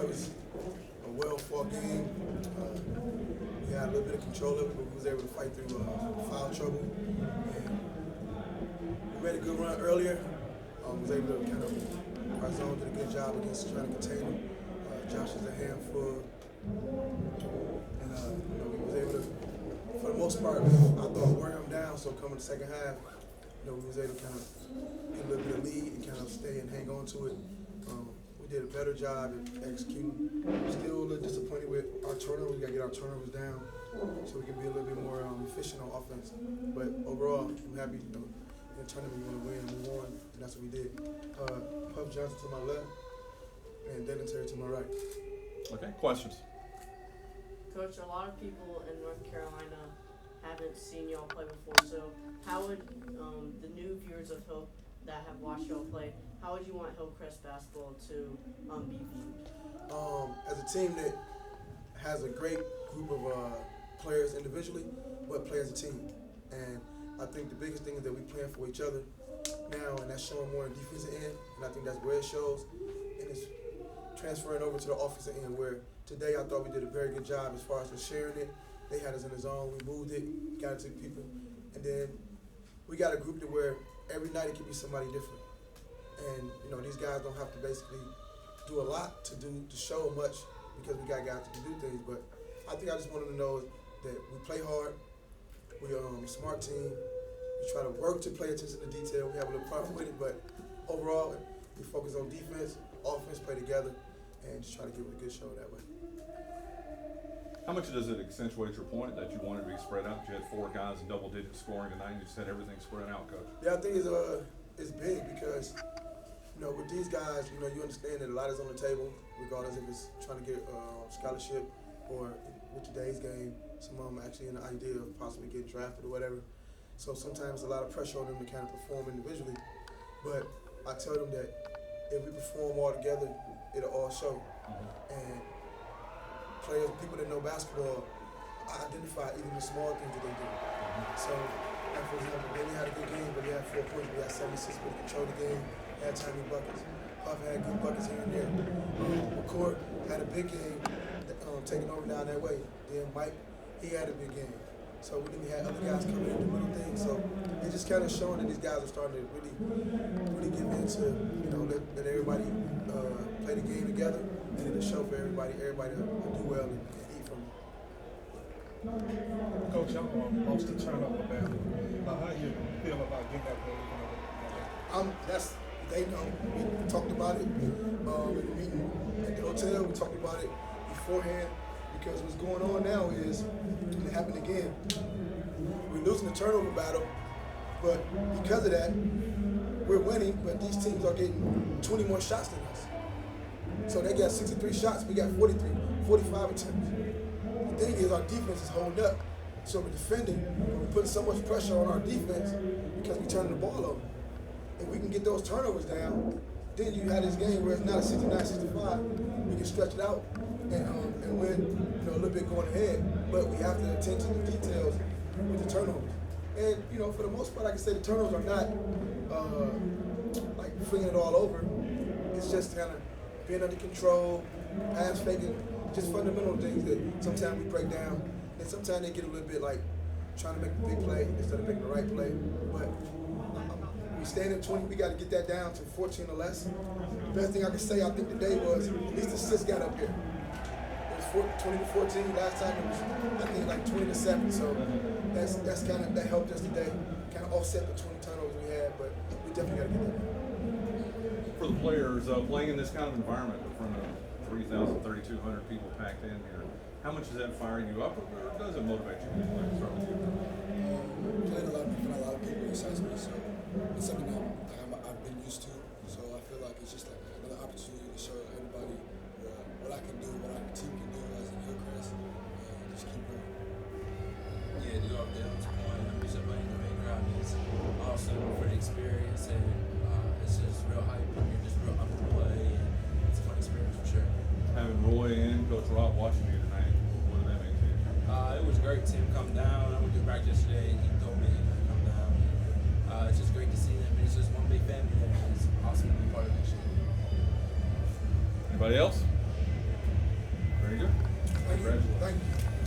Overall, it was a well-fought game. We had a little bit of control of it, but we was able to fight through foul trouble. And we made a good run earlier. Was able to kind of, our zone did a good job against trying to contain him. Josh is a handful. And we was able to, for the most part, I thought wear him down. So coming the second half, we was able to kind of get a little bit of lead and kind of stay and hang on to it. We did a better job at executing. Still a little disappointed with our turnovers. We got to get our turnovers down so we can be a little bit more efficient on offense. But overall, I'm happy. In the tournament, we want to win and move on, and that's what we did. Puff Johnson to my left and Devin Terry to my right. Okay, questions? Coach, a lot of people in North Carolina haven't seen y'all play before, so how would the new viewers of Hill that have watched y'all play, how would you want Hillcrest basketball to be viewed? As a team that has a great group of players individually, but play as a team. And I think the biggest thing is that we playing for each other now, and that's showing more on the defensive end, and I think that's where it shows. And it's transferring over to the offensive end, where today I thought we did a very good job as far as just sharing it. They had us in the zone, we moved it, got it to people, and then we got a group to where every night it can be somebody different. And these guys don't have to basically do a lot to show much because we got guys that can do things. But I think I just want them to know that we play hard. We're a smart team. We try to work to pay attention to detail. We have a little problem with it, but overall, we focus on defense, offense, play together, and just try to give it a good show that way. How much does it accentuate your point that you wanted to be spread out? You had 4 guys in double-digit scoring tonight, and you said everything spread out, Coach. Yeah, I think it's big because with these guys, you understand that a lot is on the table, regardless if it's trying to get a scholarship or with today's game, some of them actually in the idea of possibly getting drafted or whatever. So sometimes a lot of pressure on them to kind of perform individually. But I tell them that if we perform all together, it'll all show. And players, people that know basketball, I identify even the small things that they do. So, like for example, Benny had a good game, but he had 4 points. We had 76, but he controlled the game. He had tiny buckets. Puff had good buckets here and there. McCourt had a big game, taking over down that way. Then Mike, he had a big game. So then we had other guys coming in and little things. So it's just kind of showing that these guys are starting to really get into, let everybody play the game together, and it'll show for everybody to do well and eat from it. Coach, y'all lost the turnover battle. How do you feel about getting that goal? They know. We talked about it in the meeting at the hotel. We talked about it beforehand because what's going on now is, and it happened again, we're losing the turnover battle, but because of that, we're winning, but these teams are getting 20 more shots than us. So they got 63 shots, we got 43, 45 attempts. The thing is, our defense is holding up. So we're defending, we're putting so much pressure on our defense because we're turning the ball over. If we can get those turnovers down, then you have this game where it's not a 69-65. We can stretch it out and win, a little bit going ahead. But we have to attend to the details with the turnovers. And for the most part, I can say the turnovers are not like flinging it all over. It's just kind of being under control, pass faking, just fundamental things that sometimes we break down, and sometimes they get a little bit like trying to make a big play instead of making the right play. But we stand at 20, we got to get that down to 14 or less. The best thing I can say, I think today was at least the assists got up here. It was 20 to 14. Last time it was, I think, like 20 to 7. So that's kind of, that helped us today, kind of offset the 20 turnovers we had. But we definitely got to get that down. For the players, playing in this kind of environment in front of 3,000, 3,200 people packed in here, how much does that fire you up, or does it motivate you to play? Start with you. Playing a lot of people excites me, so it's something that I've been used to. So I feel like it's just like another opportunity to show everybody what I can do, what our team can do as a Hillcrest, and just keep going. Yeah, to go up there on this point, I'm just playing the main crowd. It's awesome for the experience, and it's just real hype. You're just real up to play, and it's a fun experience for sure. Having Roy and Coach Rob watching you tonight, what did that mean to you? It was great to see him come down. I went to practice yesterday, and he told me to come down. It's just great to see them. It's just one big family there. It's awesome to be part of this shit. Anybody else? Thank you. Congratulations. Thank you.